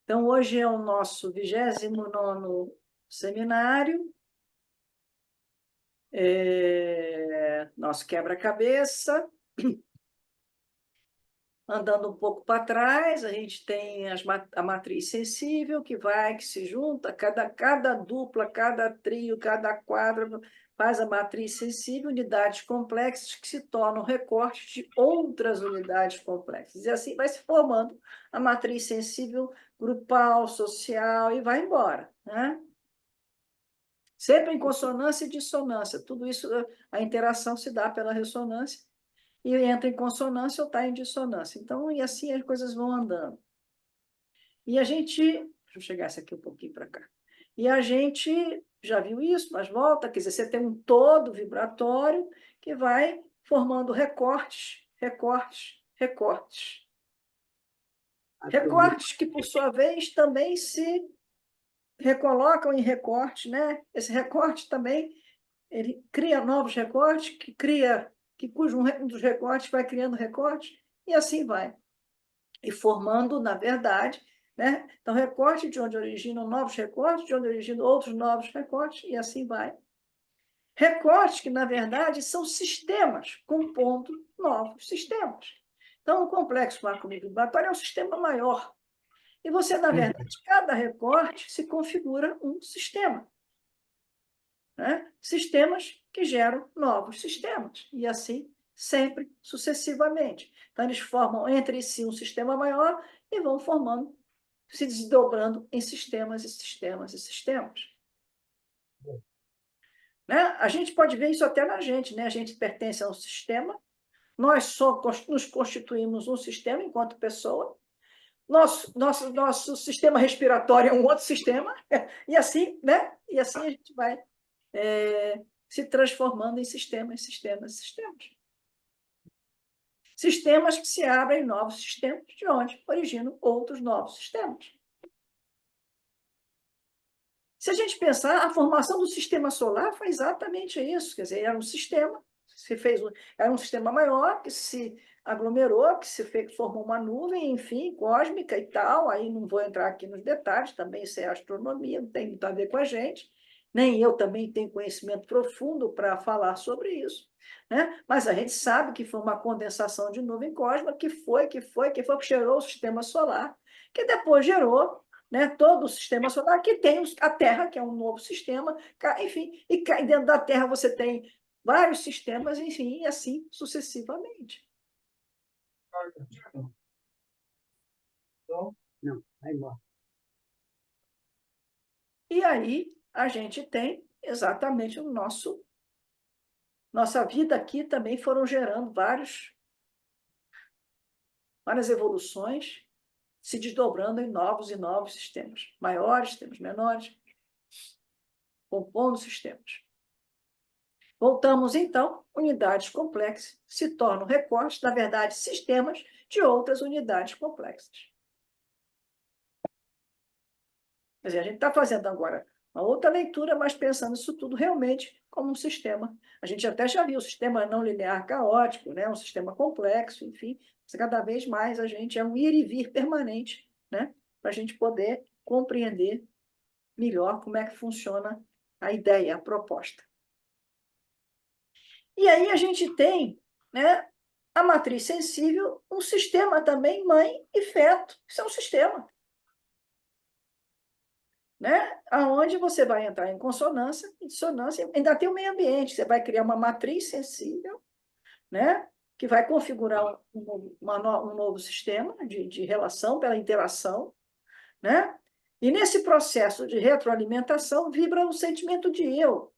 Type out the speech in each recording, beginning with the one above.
Então, hoje é o nosso 29º seminário, nosso quebra-cabeça. Andando um pouco para trás, a gente tem a matriz sensível, que se junta, cada dupla, cada trio, cada quadro faz a matriz sensível, unidades complexas que se tornam recortes de outras unidades complexas. E assim vai se formando a matriz sensível grupal, social, e vai embora, né? Sempre em consonância e dissonância. Tudo isso, a interação se dá pela ressonância, e entra em consonância ou está em dissonância. Então, e assim as coisas vão andando. E a gente... Deixa eu chegar essa aqui um pouquinho para cá. E a gente já viu isso, mas volta, quer dizer, você tem um todo vibratório que vai formando recortes, recortes, recortes. Recortes que, por sua vez, também se recolocam em recortes, né? Esse recorte também, ele cria novos recortes, cujo um dos recortes vai criando recortes, e assim vai. E formando, na verdade, né? Então, recorte de onde originam novos recortes, de onde originam outros novos recortes, e assim vai. Recortes que, na verdade, são sistemas compondo novos sistemas. Então, o complexo macrovibratório é um sistema maior. E você, na verdade, cada recorte se configura um sistema. Né? Sistemas que geram novos sistemas, e assim sempre sucessivamente. Então, eles formam entre si um sistema maior e vão formando, se desdobrando em sistemas e sistemas e sistemas. Né? A gente pode ver isso até na gente, né? A gente pertence a um sistema, nós só nos constituímos um sistema enquanto pessoa, nosso sistema respiratório é um outro sistema, e assim, né? E assim a gente vai se transformando em sistemas, sistemas, sistemas. Sistemas que se abrem em novos sistemas, de onde originam outros novos sistemas. Se a gente pensar, a formação do sistema solar foi exatamente isso, quer dizer, era um sistema, era um sistema maior que se aglomerou, formou uma nuvem, enfim, cósmica e tal, aí não vou entrar aqui nos detalhes, também isso é astronomia, não tem muito a ver com a gente, nem eu também tenho conhecimento profundo para falar sobre isso, né? Mas a gente sabe que foi uma condensação de nuvem cósmica que gerou o sistema solar, que depois gerou, né, todo o sistema solar, que tem a Terra, que é um novo sistema, enfim, e dentro da Terra você tem vários sistemas, enfim, e assim sucessivamente. Não, vai embora. E aí a gente tem exatamente nossa vida aqui também foram gerando várias evoluções, se desdobrando em novos e novos sistemas, maiores, sistemas menores, compondo sistemas. Voltamos, então, unidades complexas se tornam recortes, na verdade, sistemas de outras unidades complexas. Quer dizer, a gente está fazendo agora uma outra leitura, mas pensando isso tudo realmente como um sistema. A gente até já viu o sistema não linear caótico, né? Um sistema complexo, enfim, mas cada vez mais a gente é um ir e vir permanente, né? Para a gente poder compreender melhor como é que funciona a ideia, a proposta. E aí a gente tem, né, a matriz sensível, um sistema também, mãe e feto. Isso é um sistema. Né? Onde você vai entrar em consonância, em dissonância, ainda tem o meio ambiente. Você vai criar uma matriz sensível, né, que vai configurar um novo sistema de relação pela interação. Né? E nesse processo de retroalimentação vibra um sentimento de eu.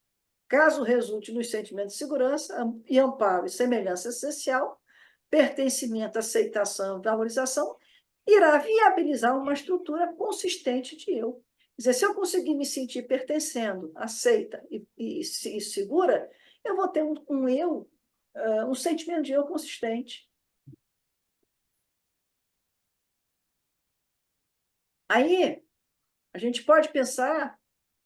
Caso resulte nos sentimentos de segurança e amparo e semelhança essencial, pertencimento, aceitação e valorização, irá viabilizar uma estrutura consistente de eu. Quer dizer, se eu conseguir me sentir pertencendo, aceita e segura, eu vou ter um eu, um sentimento de eu consistente. Aí, a gente pode pensar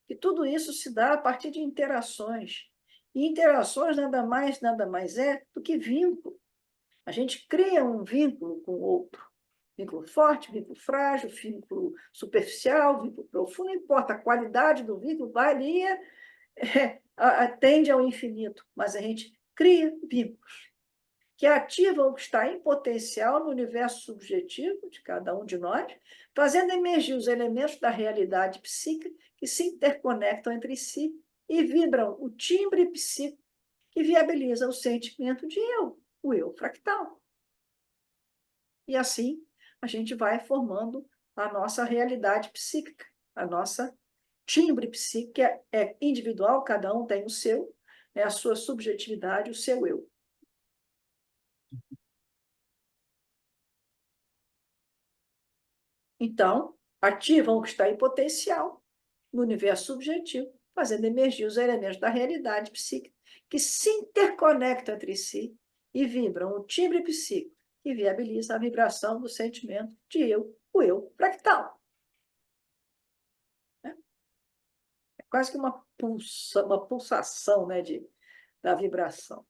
que tudo isso se dá a partir de interações. E interações nada mais é do que vínculo. A gente cria um vínculo com o outro. Vínculo forte, vínculo frágil, vínculo superficial, vínculo profundo, não importa, a qualidade do vínculo varia, tende ao infinito, mas a gente cria vínculos que ativam o que está em potencial no universo subjetivo de cada um de nós, fazendo emergir os elementos da realidade psíquica que se interconectam entre si e vibram o timbre psíquico que viabiliza o sentimento de eu, o eu fractal. E assim a gente vai formando a nossa realidade psíquica, a nossa timbre psíquico, que é individual, cada um tem o seu, né, a sua subjetividade, o seu eu. Então, ativam o que está em potencial no universo subjetivo, fazendo emergir os elementos da realidade psíquica que se interconectam entre si e vibram o timbre psíquico que viabiliza a vibração do sentimento de eu, o eu fractal. É quase que uma pulsação, né, da vibração.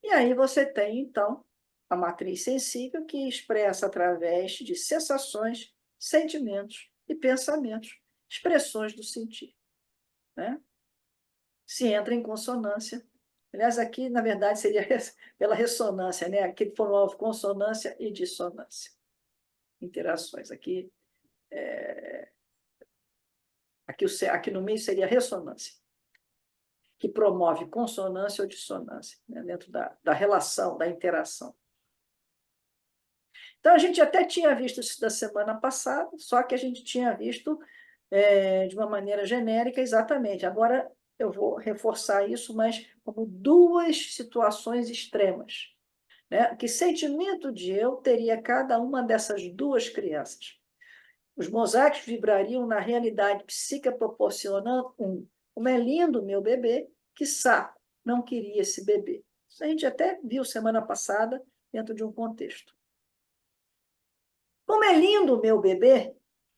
E aí você tem, então, a matriz sensível que expressa através de sensações, sentimentos e pensamentos, expressões do sentir, né? Se entra em consonância. Aliás, aqui, na verdade, seria pela ressonância, né? Aqui promove consonância e dissonância. Interações. Aqui no meio seria ressonância, que promove consonância ou dissonância, né? Dentro da relação, da interação. Então, a gente até tinha visto isso da semana passada, só que a gente tinha visto de uma maneira genérica, exatamente. Agora, eu vou reforçar isso, mas como duas situações extremas, né? Que sentimento de eu teria cada uma dessas duas crianças? Os mosaicos vibrariam na realidade psíquica proporcionando como é lindo meu bebê, que saco, não queria esse bebê. Isso a gente até viu semana passada dentro de um contexto. Como é lindo o meu bebê,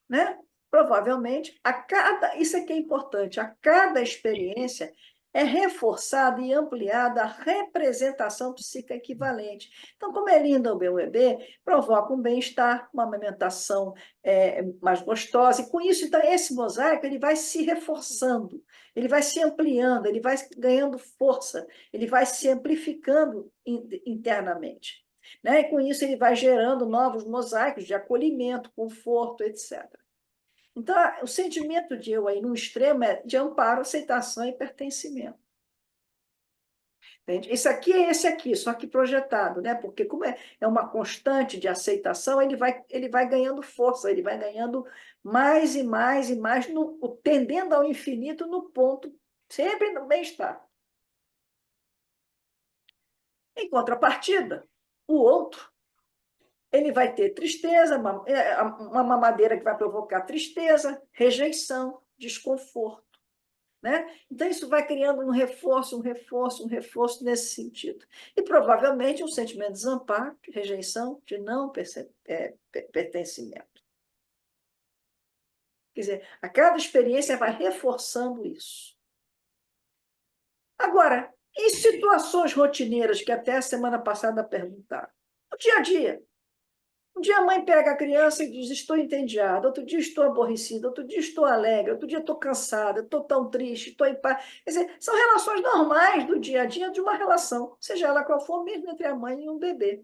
né? Provavelmente, isso aqui é importante, a cada experiência é reforçada e ampliada a representação psíquica equivalente. Então, como é lindo o meu bebê, provoca um bem-estar, uma amamentação mais gostosa, e com isso, então, esse mosaico ele vai se reforçando, ele vai se ampliando, ele vai ganhando força, ele vai se amplificando internamente. Né? E com isso ele vai gerando novos mosaicos de acolhimento, conforto, etc. Então, o sentimento de eu aí no extremo é de amparo, aceitação e pertencimento. Entende? Esse aqui é esse aqui, só que projetado, né? Porque como é uma constante de aceitação, ele vai ganhando força, ele vai ganhando mais e mais e mais, tendendo ao infinito no ponto, sempre no bem-estar. Em contrapartida, o outro ele vai ter tristeza, uma mamadeira que vai provocar tristeza, rejeição, desconforto. Né? Então, isso vai criando um reforço nesse sentido. E, provavelmente, um sentimento de desamparo, de rejeição, de não pertencimento. Quer dizer, a cada experiência vai reforçando isso. Agora, em situações rotineiras, que até a semana passada perguntaram, no dia a dia, um dia a mãe pega a criança e diz, estou entediada, outro dia estou aborrecida, outro dia estou alegre, outro dia estou cansada, estou tão triste, estou em paz. Quer dizer, são relações normais do dia a dia de uma relação, seja ela qual for, mesmo entre a mãe e um bebê.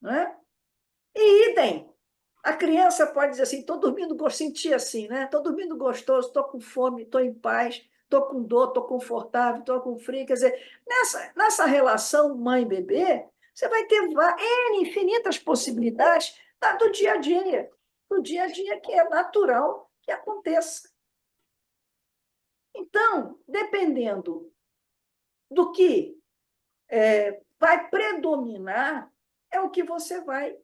Não é? E idem. A criança pode dizer assim, estou dormindo, sentir assim, né? Estou dormindo gostoso, estou com fome, estou em paz, estou com dor, estou confortável, estou com frio. Quer dizer, nessa relação mãe-bebê, você vai ter infinitas possibilidades do dia a dia que é natural que aconteça. Então, dependendo do que vai predominar, é o que você vai,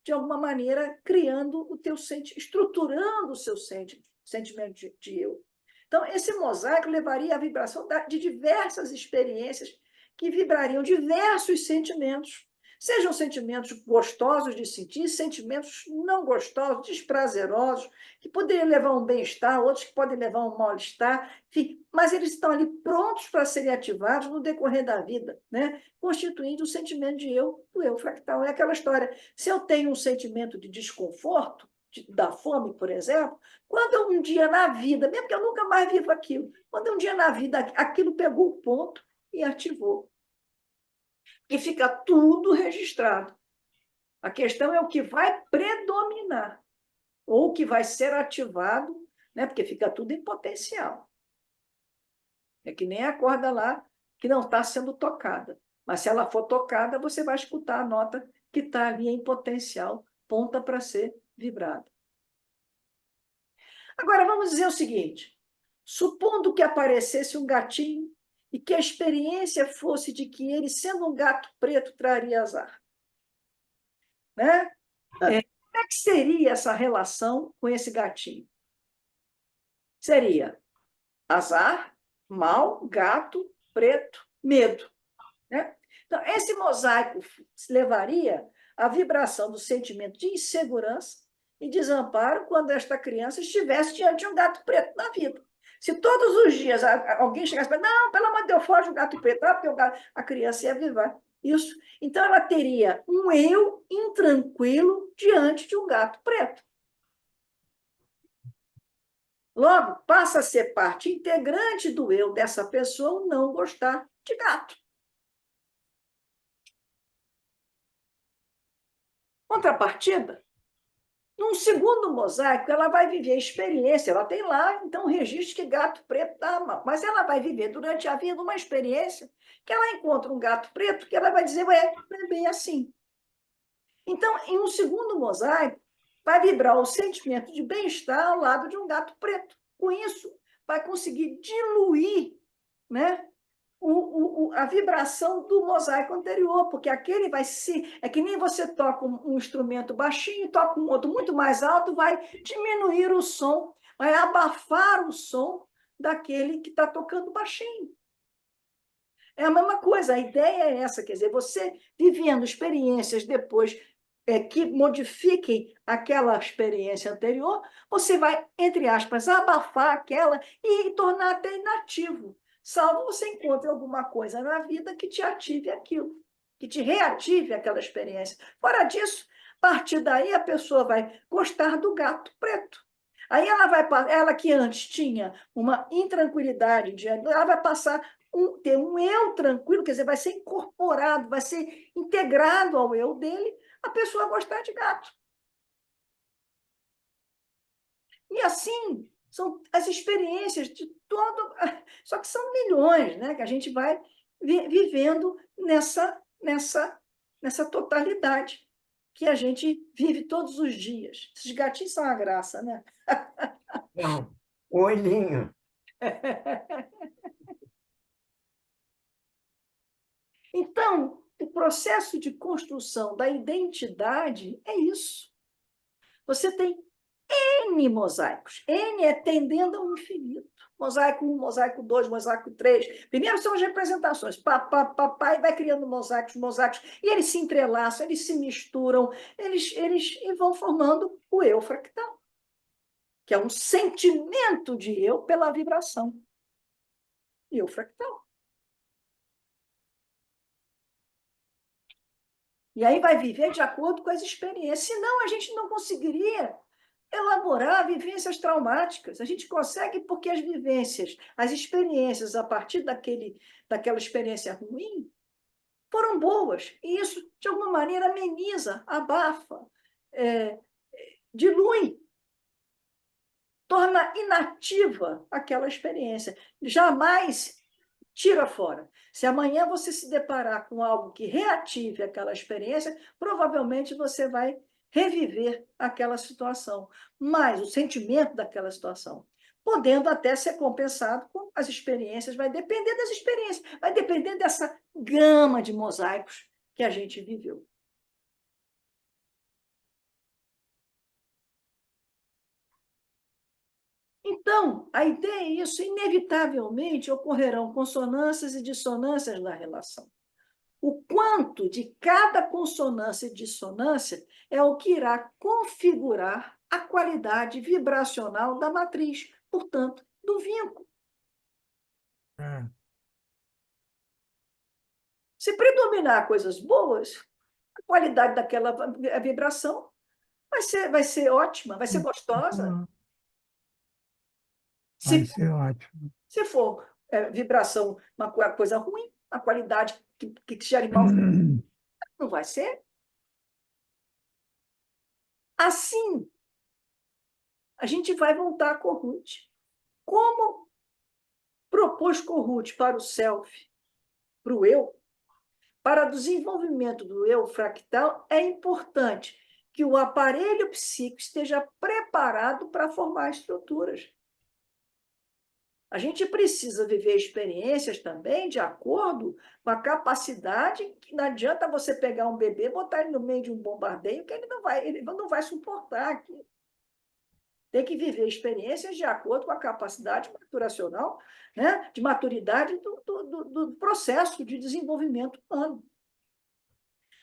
de alguma maneira, criando o teu sentimento, estruturando o seu sentimento de eu. Então, esse mosaico levaria à vibração de diversas experiências que vibrariam diversos sentimentos, Sejam sentimentos gostosos de sentir, sentimentos não gostosos, desprazerosos, que poderiam levar a um bem-estar, outros que podem levar a um mal-estar, enfim, mas eles estão ali prontos para serem ativados no decorrer da vida, né? Constituindo o sentimento de eu, do eu fractal. É aquela história, se eu tenho um sentimento de desconforto, da fome, por exemplo, quando um dia na vida, mesmo que eu nunca mais viva aquilo, quando um dia na vida aquilo pegou o ponto e ativou. E fica tudo registrado. A questão é o que vai predominar, ou o que vai ser ativado, né? Porque fica tudo em potencial. É que nem a corda lá que não está sendo tocada. Mas se ela for tocada, você vai escutar a nota que está ali em potencial, ponta para ser vibrada. Agora, vamos dizer o seguinte: supondo que aparecesse um gatinho e que a experiência fosse de que ele, sendo um gato preto, traria azar. Né? Como é que seria essa relação com esse gatinho? Seria azar, mal, gato, preto, medo. Né? Então, esse mosaico levaria à vibração do sentimento de insegurança e desamparo quando esta criança estivesse diante de um gato preto na vida. Se todos os dias alguém chegasse e falasse, não, pelo amor de Deus, foge o gato preto, porque a criança ia vivar isso. Então, ela teria um eu intranquilo diante de um gato preto. Logo, passa a ser parte integrante do eu dessa pessoa o não gostar de gato. Contrapartida, num segundo mosaico, ela vai viver a experiência, ela tem lá, então, um registro que gato preto dá mal, mas ela vai viver durante a vida uma experiência que ela encontra um gato preto que ela vai dizer, ué, não é bem assim. Então, em um segundo mosaico, vai vibrar o sentimento de bem-estar ao lado de um gato preto. Com isso, vai conseguir diluir, né, a vibração do mosaico anterior, porque aquele vai se... É que nem você toca um instrumento baixinho, toca um outro muito mais alto, vai diminuir o som, vai abafar o som daquele que está tocando baixinho. É a mesma coisa, a ideia é essa, quer dizer, você vivendo experiências depois que modifiquem aquela experiência anterior, você vai, entre aspas, abafar aquela e tornar até inativo, salvo você encontre alguma coisa na vida que te ative aquilo, que te reative aquela experiência. Fora disso, a partir daí a pessoa vai gostar do gato preto. Aí ela que antes tinha uma intranquilidade, ela vai passar ter um eu tranquilo, quer dizer, vai ser incorporado, vai ser integrado ao eu dele, a pessoa gostar de gato. E assim, são as experiências de todo... Só que são milhões, né, que a gente vai vivendo nessa totalidade que a gente vive todos os dias. Esses gatinhos são uma graça, né? Não, olhinho. Então, o processo de construção da identidade é isso. Você tem N mosaicos. N é tendendo ao infinito. Mosaico 1, mosaico 2, mosaico 3. Primeiro são as representações. Papai vai criando mosaicos, mosaicos, e eles se entrelaçam, eles se misturam, eles vão formando o eu fractal, que é um sentimento de eu pela vibração. Eu fractal. E aí vai viver de acordo com as experiências. Senão, a gente não conseguiria elaborar vivências traumáticas. A gente consegue porque as vivências, as experiências a partir daquela experiência ruim foram boas. E isso, de alguma maneira, ameniza, abafa, dilui, torna inativa aquela experiência. Jamais tira fora. Se amanhã você se deparar com algo que reative aquela experiência, provavelmente você vai reviver aquela situação, mas o sentimento daquela situação, podendo até ser compensado com as experiências, vai depender das experiências, vai depender dessa gama de mosaicos que a gente viveu. Então, a ideia é isso, inevitavelmente ocorrerão consonâncias e dissonâncias na relação. O quanto de cada consonância e dissonância é o que irá configurar a qualidade vibracional da matriz, portanto, do vínculo. Se predominar coisas boas, a qualidade daquela vibração vai ser ótima, vai ser gostosa. Vai ser ótimo. Se for vibração, uma coisa ruim, a qualidade que gere mal, não vai ser. Assim, a gente vai voltar a Kohut. Como propôs Kohut para o self, para o eu, para o desenvolvimento do eu fractal, é importante que o aparelho psíquico esteja preparado para formar estruturas. A gente precisa viver experiências também de acordo com a capacidade, que não adianta você pegar um bebê e botar ele no meio de um bombardeio, que ele não vai suportar aquilo. Tem que viver experiências de acordo com a capacidade maturacional, né, de maturidade do processo de desenvolvimento humano.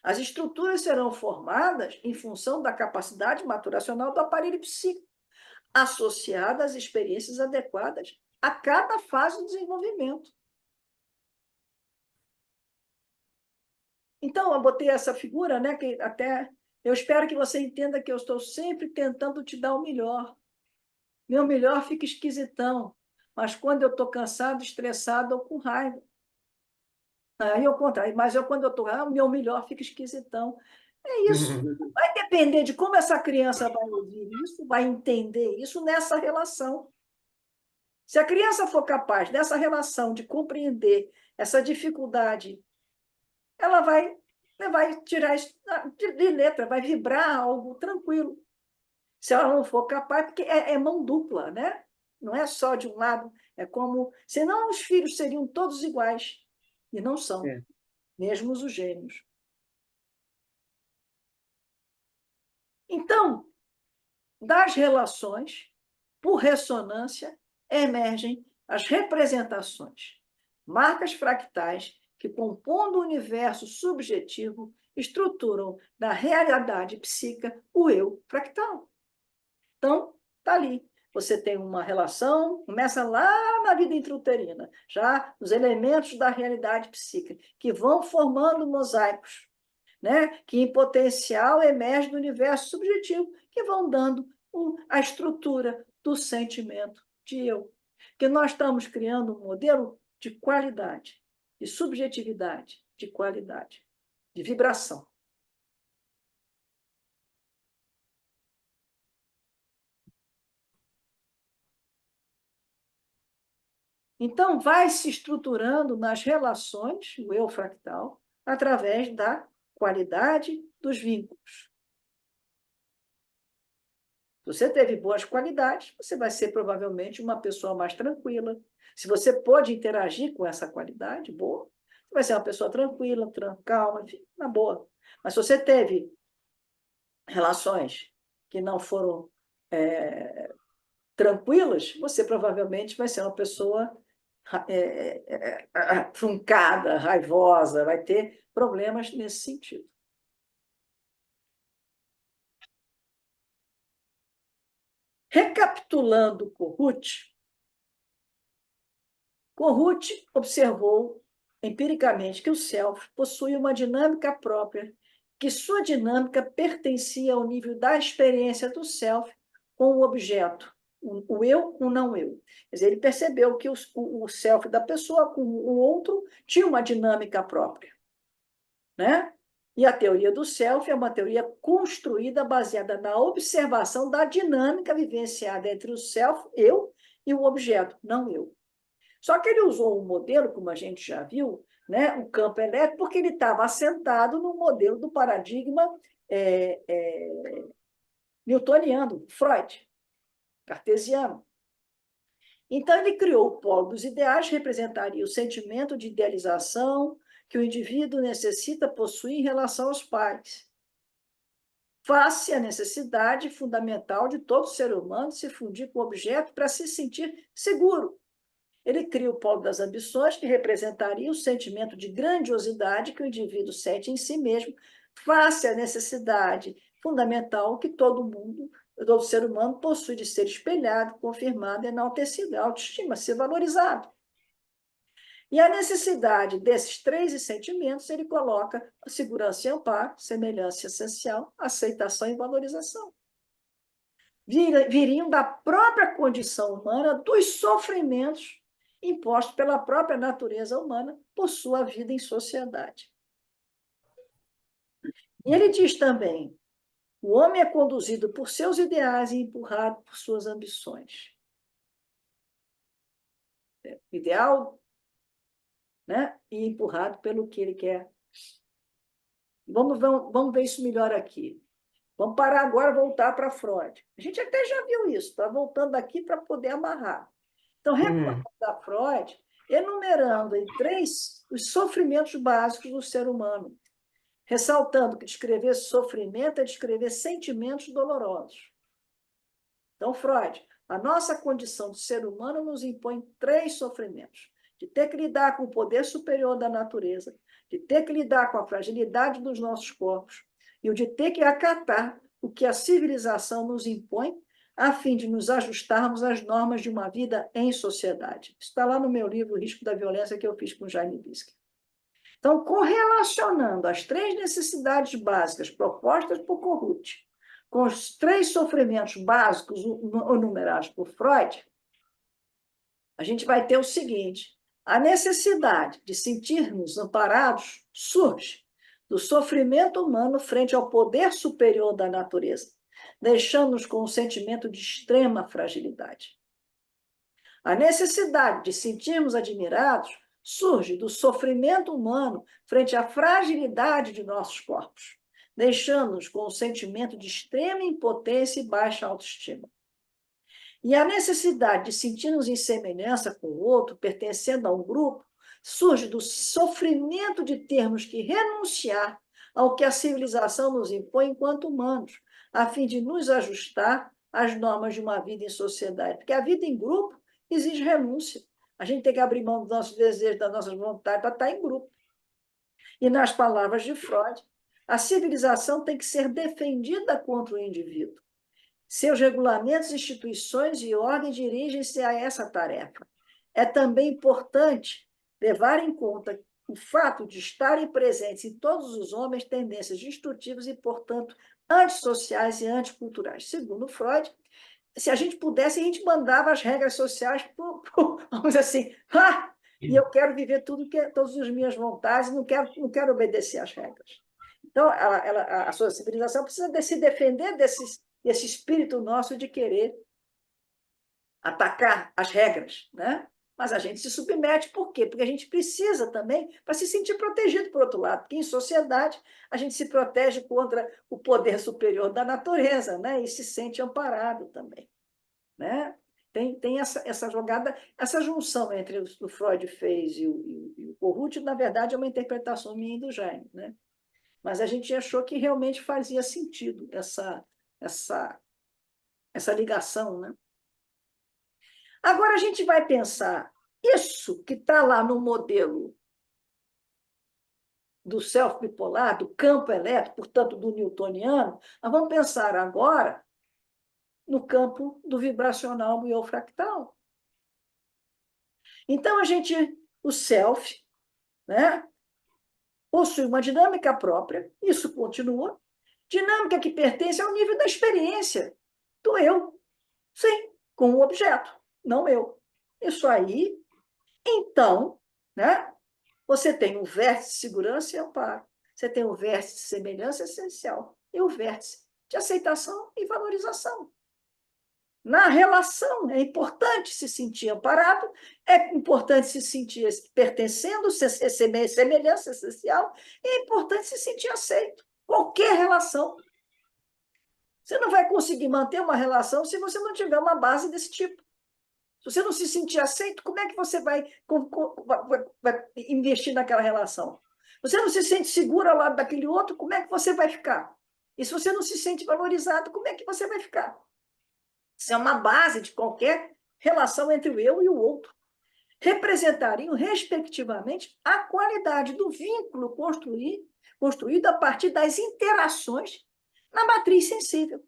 As estruturas serão formadas em função da capacidade maturacional do aparelho psíquico, associada às experiências adequadas a cada fase do desenvolvimento. Então, eu botei essa figura, né, que até eu espero que você entenda que eu estou sempre tentando te dar o melhor. Meu melhor fica esquisitão, mas quando eu estou cansado, estressado ou com raiva. Aí eu contrário, mas quando eu estou, o meu melhor fica esquisitão. É isso. Vai depender de como essa criança vai ouvir isso, vai entender isso nessa relação. Se a criança for capaz dessa relação de compreender essa dificuldade, ela vai tirar de letra, vai vibrar algo tranquilo. Se ela não for capaz, porque é mão dupla, né? Não é só de um lado, é como... Senão os filhos seriam todos iguais, e não são, mesmo os gêmeos. Então, das relações, por ressonância, emergem as representações, marcas fractais que, compondo o universo subjetivo, estruturam na realidade psíquica o eu fractal. Então, está ali. Você tem uma relação, começa lá na vida intrauterina, já os elementos da realidade psíquica, que vão formando mosaicos, né? Que em potencial emergem do universo subjetivo, que vão dando a estrutura do sentimento de eu. Porque nós estamos criando um modelo de qualidade, de subjetividade, de qualidade, de vibração. Então, vai se estruturando nas relações, o eu fractal, através da qualidade dos vínculos. Se você teve boas qualidades, você vai ser provavelmente uma pessoa mais tranquila. Se você pode interagir com essa qualidade boa, você vai ser uma pessoa tranquila, calma, enfim, na boa. Mas se você teve relações que não foram tranquilas, você provavelmente vai ser uma pessoa truncada, raivosa, vai ter problemas nesse sentido. Recapitulando Kohut observou empiricamente que o self possui uma dinâmica própria, que sua dinâmica pertencia ao nível da experiência do self com o objeto, o eu com o não eu. Quer dizer, ele percebeu que o self da pessoa com o outro tinha uma dinâmica própria, né? E a teoria do self é uma teoria construída baseada na observação da dinâmica vivenciada entre o self, eu, e o objeto, não eu. Só que ele usou um modelo, como a gente já viu, né, o campo elétrico, porque ele estava assentado no modelo do paradigma newtoniano, Freud, cartesiano. Então, ele criou o polo dos ideais, que representaria o sentimento de idealização que o indivíduo necessita possuir em relação aos pais, face à necessidade fundamental de todo ser humano se fundir com o objeto para se sentir seguro. Ele cria o polo das ambições, que representaria o sentimento de grandiosidade que o indivíduo sente em si mesmo, face à necessidade fundamental que todo ser humano possui de ser espelhado, confirmado, enaltecido, a autoestima, ser valorizado. E a necessidade desses três sentimentos, ele coloca a segurança e amparo, semelhança essencial, aceitação e valorização. Viriam da própria condição humana, dos sofrimentos impostos pela própria natureza humana por sua vida em sociedade. E ele diz também, o homem é conduzido por seus ideais e empurrado por suas ambições. Ideal, né? E empurrado pelo que ele quer. Vamos ver isso melhor aqui. Vamos parar agora e voltar para Freud. A gente até já viu isso, está voltando aqui para poder amarrar. Então, recorda da Freud, enumerando em três os sofrimentos básicos do ser humano, ressaltando que descrever sofrimento é descrever sentimentos dolorosos. Então, Freud, a nossa condição de ser humano nos impõe três sofrimentos: de ter que lidar com o poder superior da natureza, de ter que lidar com a fragilidade dos nossos corpos e o de ter que acatar o que a civilização nos impõe a fim de nos ajustarmos às normas de uma vida em sociedade. Isso está lá no meu livro, O Risco da Violência, que eu fiz com Jaime Bisque. Então, correlacionando as três necessidades básicas propostas por Corrute com os três sofrimentos básicos enumerados por Freud, a gente vai ter o seguinte: a necessidade de sentirmos amparados surge do sofrimento humano frente ao poder superior da natureza, deixando-nos com um sentimento de extrema fragilidade. A necessidade de sentirmos admirados surge do sofrimento humano frente à fragilidade de nossos corpos, deixando-nos com um sentimento de extrema impotência e baixa autoestima. E a necessidade de sentir-nos em semelhança com o outro, pertencendo a um grupo, surge do sofrimento de termos que renunciar ao que a civilização nos impõe enquanto humanos, a fim de nos ajustar às normas de uma vida em sociedade. Porque a vida em grupo exige renúncia. A gente tem que abrir mão dos nossos desejos, das nossas vontades, para estar em grupo. E, nas palavras de Freud, a civilização tem que ser defendida contra o indivíduo. Seus regulamentos, instituições e ordens dirigem-se a essa tarefa. É também importante levar em conta o fato de estarem presentes em todos os homens tendências destrutivas e, portanto, antissociais e anticulturais. Segundo Freud, se a gente pudesse, a gente mandava as regras sociais vamos dizer assim, e eu quero viver todas as minhas vontades, não quero obedecer às regras. Então, a sua civilização precisa se defender desse espírito nosso de querer atacar as regras, né? Mas a gente se submete, por quê? Porque a gente precisa também para se sentir protegido, por outro lado, porque em sociedade a gente se protege contra o poder superior da natureza, né? E se sente amparado também, né? Tem essa jogada, essa junção entre o que o Freud fez e o Corrute, na verdade, é uma interpretação minha e do Jaime, né? Mas a gente achou que realmente fazia sentido essa ligação, né? Agora a gente vai pensar, isso que está lá no modelo do self-bipolar, do campo elétrico, portanto, do newtoniano, nós vamos pensar agora no campo do vibracional biofractal. Então, o self, né, possui uma dinâmica própria, isso continua, dinâmica que pertence ao nível da experiência do eu, sim, com o objeto, não eu. Isso aí, então, né, você tem o vértice de segurança e amparo, você tem o vértice de semelhança essencial e o vértice de aceitação e valorização. Na relação, é importante se sentir amparado, é importante se sentir pertencendo, semelhança essencial, e é importante se sentir aceito. Qualquer relação. Você não vai conseguir manter uma relação se você não tiver uma base desse tipo. Se você não se sentir aceito, como é que você vai investir naquela relação? Você não se sente seguro ao lado daquele outro, como é que você vai ficar? E se você não se sente valorizado, como é que você vai ficar? Isso é uma base de qualquer relação entre o eu e o outro. representariam, respectivamente, a qualidade do vínculo construído a partir das interações na matriz sensível,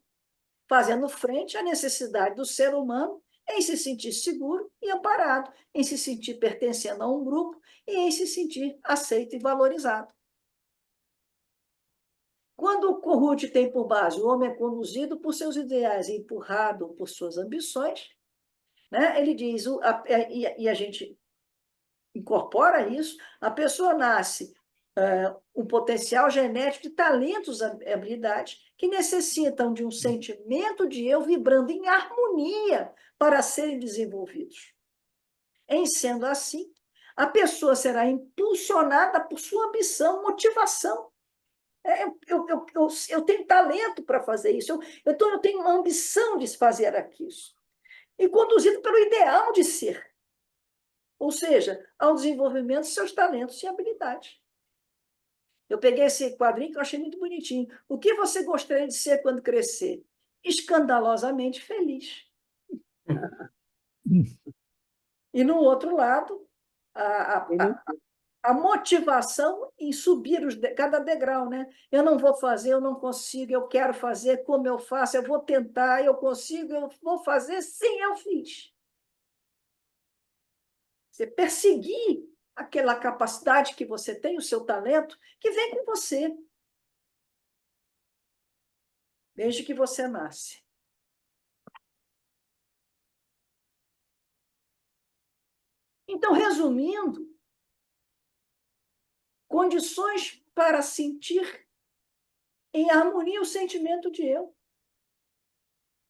fazendo frente à necessidade do ser humano em se sentir seguro e amparado, em se sentir pertencendo a um grupo e em se sentir aceito e valorizado. Quando o Corrute tem por base o homem é conduzido por seus ideais e empurrado por suas ambições, né? Ele diz, e a gente incorpora isso, a pessoa nasce um potencial genético de talentos e habilidades que necessitam de um sentimento de eu vibrando em harmonia para serem desenvolvidos. Em sendo assim, a pessoa será impulsionada por sua ambição, motivação. Eu tenho talento para fazer isso, eu tenho uma ambição de fazer aquilo. E conduzido pelo ideal de ser. Ou seja, ao desenvolvimento de seus talentos e habilidades. Eu peguei esse quadrinho que eu achei muito bonitinho. O que você gostaria de ser quando crescer? Escandalosamente feliz. E, no outro lado, a motivação em subir cada degrau, né? Eu não vou fazer, eu não consigo, eu quero fazer, como eu faço, eu vou tentar, eu consigo, eu vou fazer, sim, eu fiz. Você perseguir aquela capacidade que você tem, o seu talento, que vem com você, desde que você nasce. Então, resumindo, condições para sentir em harmonia o sentimento de eu.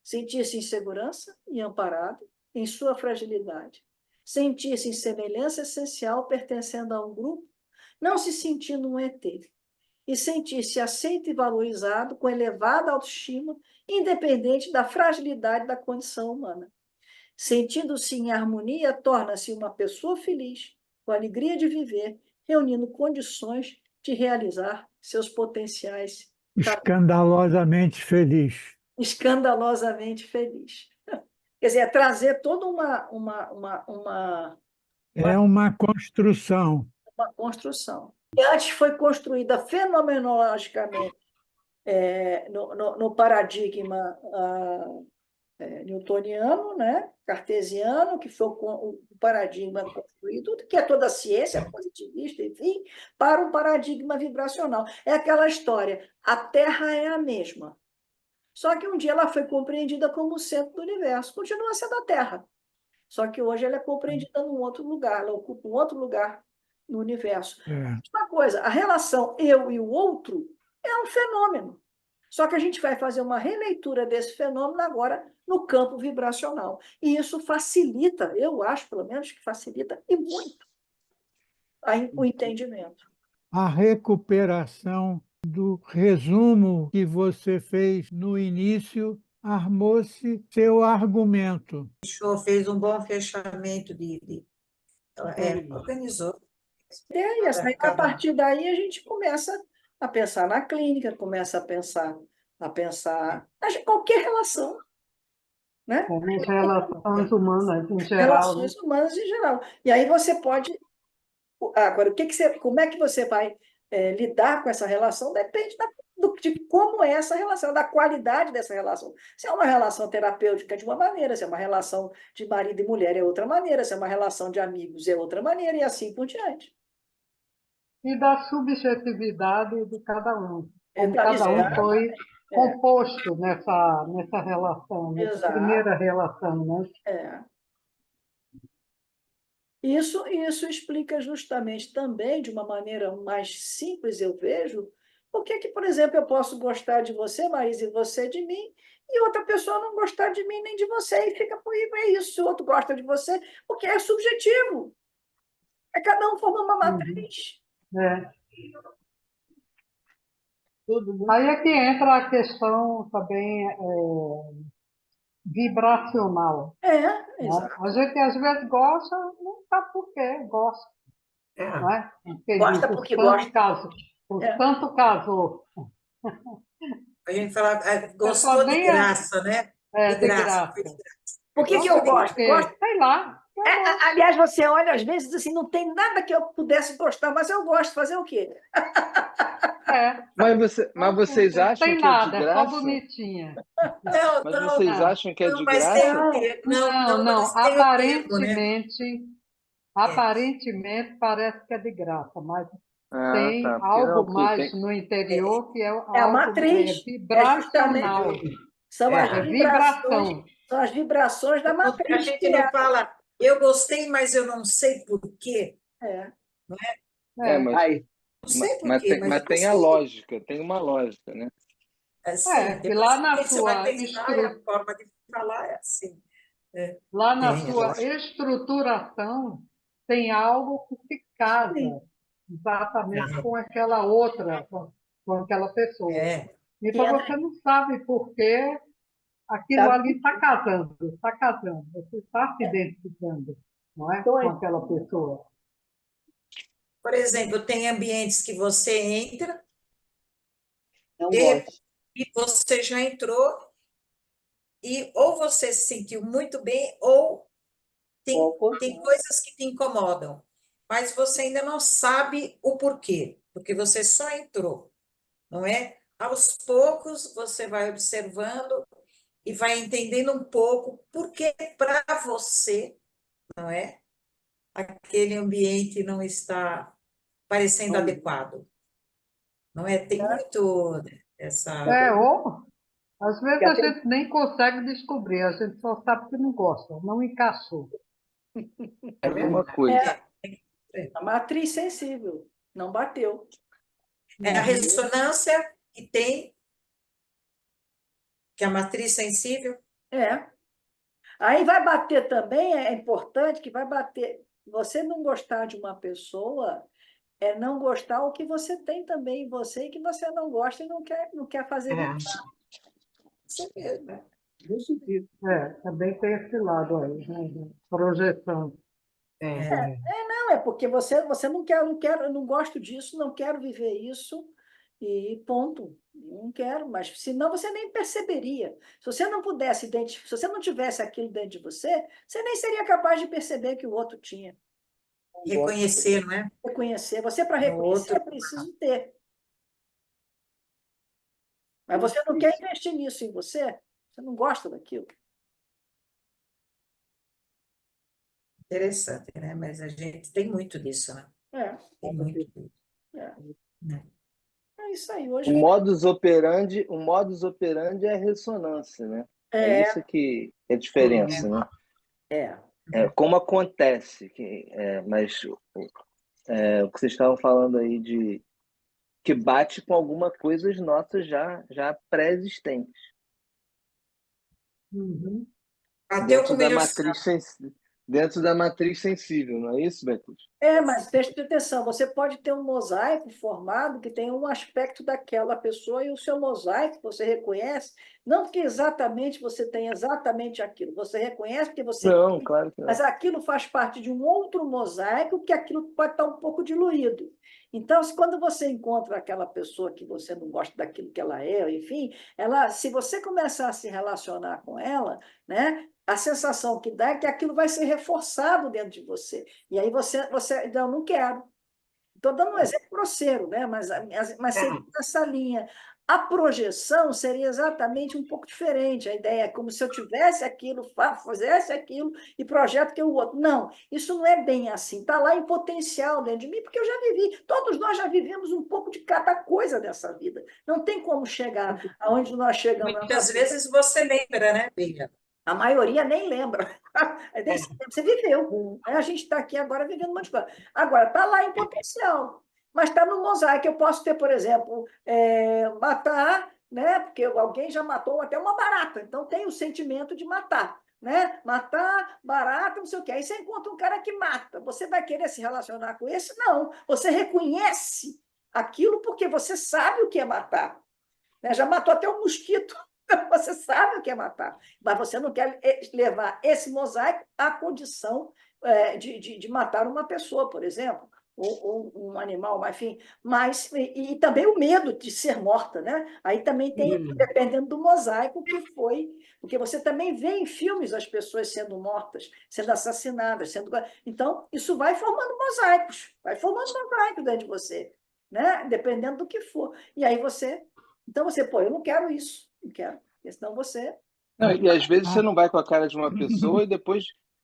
Sentir-se em segurança e amparado em sua fragilidade. Sentir-se em semelhança essencial pertencendo a um grupo, não se sentindo um ET. E sentir-se aceito e valorizado com elevada autoestima, independente da fragilidade da condição humana. Sentindo-se em harmonia, torna-se uma pessoa feliz, com a alegria de viver, reunindo condições de realizar seus potenciais. Escandalosamente feliz. Escandalosamente feliz. Quer dizer, é trazer toda É uma construção. uma construção. E antes foi construída fenomenologicamente no paradigma newtoniano, né? Cartesiano, que foi o paradigma construído, que é toda a ciência positivista, enfim, para um paradigma vibracional. É aquela história, a Terra é a mesma. Só que um dia ela foi compreendida como o centro do universo. Continua sendo a Terra. Só que hoje ela é compreendida num outro lugar, ela ocupa um outro lugar no universo. Uma coisa, a relação eu e o outro é um fenômeno. Só que a gente vai fazer uma releitura desse fenômeno agora no campo vibracional. E isso facilita, eu acho, pelo menos, que facilita e muito o entendimento. A recuperação do resumo que você fez no início armou-se seu argumento. Fez um bom fechamento organizou. E a partir daí a gente começa a pensar na clínica, começa a pensar em qualquer relação. Né? Nas relações humanas em geral. Relações humanas em geral. E aí você pode... Agora, como é que você vai lidar com essa relação depende de como é essa relação, da qualidade dessa relação. Se é uma relação terapêutica de uma maneira, se é uma relação de marido e mulher é outra maneira, se é uma relação de amigos é outra maneira, e assim por diante. E da subjetividade de cada um. Como cada um foi composto nessa relação, nessa primeira relação. Né? Isso explica justamente também, de uma maneira mais simples, eu vejo, por que, por exemplo, eu posso gostar de você, Marisa, e você de mim, e outra pessoa não gostar de mim nem de você, e fica por aí, é isso, se o outro gosta de você, porque é subjetivo. Cada um forma uma matriz. Aí é que entra a questão também vibracional. Exato. A gente às vezes gosta, não sabe por quê, gosta. Não é? Gosta porque gosta. Tanto casou. A gente fala, gostou de graça, né? De graça. Por que eu gosto? Sei lá. Aliás, você olha, às vezes, assim, não tem nada que eu pudesse gostar, mas eu gosto. Fazer o quê? Mas vocês Não acham tem que é de nada, é só graça? bonitinha. Não, Mas não, vocês Não, acham que é não, de mas tem graça? o termo. Não, não, não, não. mas tem o termo, né? Aparentemente parece que é de graça, mas Ah, tem tá. Porque não, algo porque mais tem. no interior que é É a algo matriz. É justamente vibracional, são as é vibrações, vibração. são as vibrações da A matriz gente que não é. fala, eu gostei, mas eu não sei por quê. É. É, É, Aí, Não sei por mas quê, tem, mas mas eu tem a gostei. lógica, tem uma lógica, né? Assim, que depois lá na você vai sua pensar, é a forma de falar é assim. É, lá na tem, é sua lógico. estruturação tem algo que se casa Sim. exatamente com aquela outra, com aquela pessoa. É, Então você não sabe por que aquilo Tá ali está casando, você está se identificando, não é? Com doido. aquela pessoa. por exemplo, tem ambientes que você entra não e, gosto. e você já entrou e ou você se sentiu muito bem ou Pouco. tem coisas que te incomodam, mas você ainda não sabe o porquê, porque você só entrou, não é? Aos poucos você vai observando e vai entendendo um pouco porque para você, não é? Aquele ambiente não está parecendo adequado, não é? Tem muito essa. Ou às vezes Porque a até gente nem consegue descobrir, a gente só sabe que não gosta, não encaixou. É a mesma coisa. A matriz sensível. Não bateu. É a ressonância que tem, que é a matriz sensível. É. Aí vai bater também, é importante que vai bater. Você não gostar de uma pessoa é não gostar o que você tem também em você e que você não gosta e não quer fazer. Isso mesmo. isso aqui. Também tem esse lado aí, né? Projeção. Não, é porque você não quer, eu não gosto disso, não quero viver isso e ponto. Não quero, mas senão você nem perceberia. Se você não pudesse identificar, se você não tivesse aquilo dentro de você, você nem seria capaz de perceber que o outro tinha. Reconhecer, não é? Reconhecer. Você, para No reconhecer, outro. é preciso ter. Mas você não quer investir nisso em você, você não gosta daquilo. Interessante, né? Mas a gente tem muito disso, né? É, Tem muito disso, é. né? É isso aí. O Hoje modus operandi é a ressonância, né? É é, isso que é a diferença, né? é. É, como acontece, mas o que vocês estavam falando aí de que bate com alguma coisa nossas já pré-existentes Uhum. Até dentro como da ele dentro da matriz sensível, não é isso, Beatriz? Mas preste atenção, você pode ter um mosaico formado que tem um aspecto daquela pessoa e o seu mosaico você reconhece, não porque exatamente você tem exatamente aquilo, você reconhece porque você Não, tem, claro que mas não. aquilo faz parte de um outro mosaico que aquilo pode estar um pouco diluído. Então, quando você encontra aquela pessoa que você não gosta daquilo que ela é, enfim, se você começar a se relacionar com ela, né, a sensação que dá é que aquilo vai ser reforçado dentro de você. E aí não quero. Estou dando um exemplo grosseiro, né? mas seria essa linha. A projeção seria exatamente um pouco diferente. A ideia é como se eu tivesse aquilo, fizesse aquilo e projeto que o outro. Não, isso não é bem assim. Está lá em potencial dentro de mim, porque eu já vivi. Todos nós já vivemos um pouco de cada coisa dessa vida. Não tem como chegar aonde nós chegamos. muitas vezes você lembra, né, Bíblia? A maioria nem lembra. Você viveu. Né? A gente está aqui agora vivendo um monte de coisa. Agora, está lá em potencial. Mas está no mosaico. Eu posso ter, por exemplo, matar, né? Porque alguém já matou até uma barata. Então, tem o sentimento de matar. Né? Matar, barata, não sei o quê. Aí você encontra um cara que mata. Você vai querer se relacionar com esse? Não. Você reconhece aquilo porque você sabe o que é matar. Né? Já matou até um mosquito. Você sabe o que é matar, mas você não quer levar esse mosaico à condição de matar uma pessoa, por exemplo, ou um animal, mas, enfim, mas, e também o medo de ser morta, né? Aí também tem, dependendo do mosaico que foi, porque você também vê em filmes as pessoas sendo mortas, sendo assassinadas, sendo... Então, isso vai formando mosaicos, vai formando mosaicos dentro de você, né? Dependendo do que for. E aí você... Então, você, pô, eu não quero isso, não quero, porque senão você... Não, e às vezes você Ah, não vai com a cara de uma pessoa e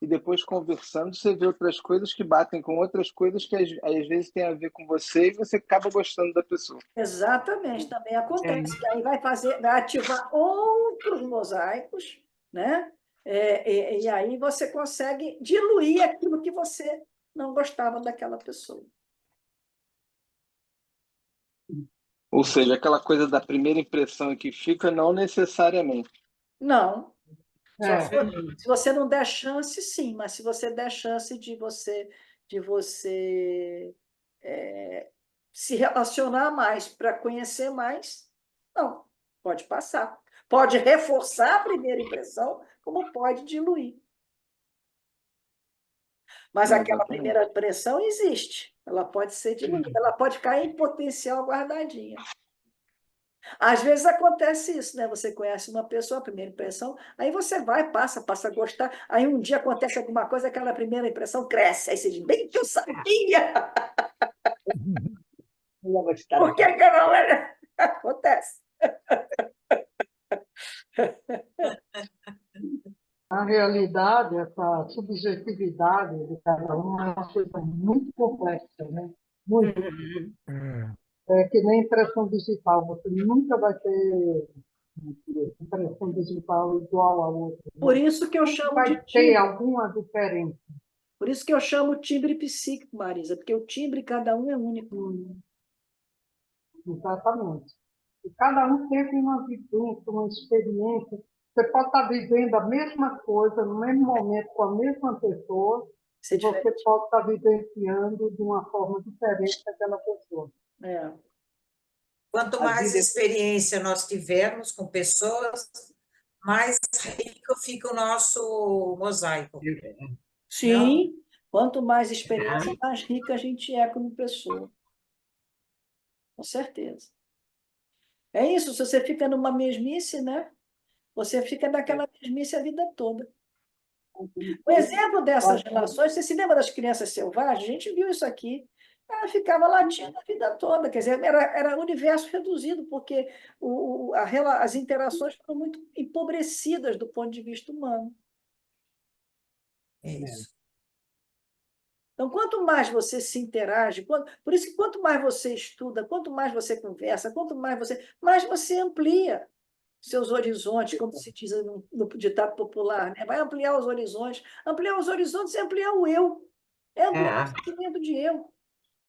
depois conversando você vê outras coisas que batem com outras coisas que às vezes tem a ver com você e você acaba gostando da pessoa. Exatamente, também acontece, que aí vai ativar outros mosaicos, né? E aí você consegue diluir aquilo que você não gostava daquela pessoa. Ou seja, aquela coisa da primeira impressão que fica, não necessariamente. Não, só É, se você não der chance, sim, mas se você der chance de você se relacionar mais, para conhecer mais, não, pode passar. Pode reforçar a primeira impressão, como pode diluir. Mas aquela Exatamente. primeira impressão existe. Ela pode ser diluída, ela pode ficar em potencial guardadinha. Às vezes acontece isso, né? Você conhece uma pessoa, a primeira impressão, aí você vai, passa a gostar, aí um dia acontece alguma coisa, aquela primeira impressão cresce, aí você diz, bem que eu sabia, Não ia gostar. por que que eu não era? Acontece. na realidade, essa subjetividade de cada um é uma coisa muito complexa, né? Muito. é. É que nem impressão digital, você nunca vai ter impressão digital igual a outra, Por né? isso que eu Sempre chamo de vai ter timbre. alguma diferença. Por isso que eu chamo timbre psíquico, Marisa, porque o timbre cada um é único. Exatamente. E cada um teve uma vivência, uma experiência. Você pode estar vivendo a mesma coisa no mesmo momento com a mesma pessoa, Isso é e você diferente. pode estar vivenciando de uma forma diferente daquela pessoa. É. Quanto A mais vida experiência nós tivermos com pessoas, mais rico fica o nosso mosaico. Não? Sim, quanto mais experiência, mais rica a gente é como pessoa. Com certeza. É isso, se você fica numa mesmice, né? Você fica naquela mesmice a vida toda. O exemplo dessas relações, você se lembra das crianças selvagens? A gente viu isso aqui. Ela ficava latindo a vida toda, quer dizer, era um universo reduzido, porque as interações foram muito empobrecidas do ponto de vista humano. É isso. Então, quanto mais você se interage, por isso que quanto mais você estuda, quanto mais você conversa, quanto mais você amplia seus horizontes, como se diz no ditado popular, né? Vai ampliar os horizontes e ampliar o eu. É ampliar o sentimento de eu.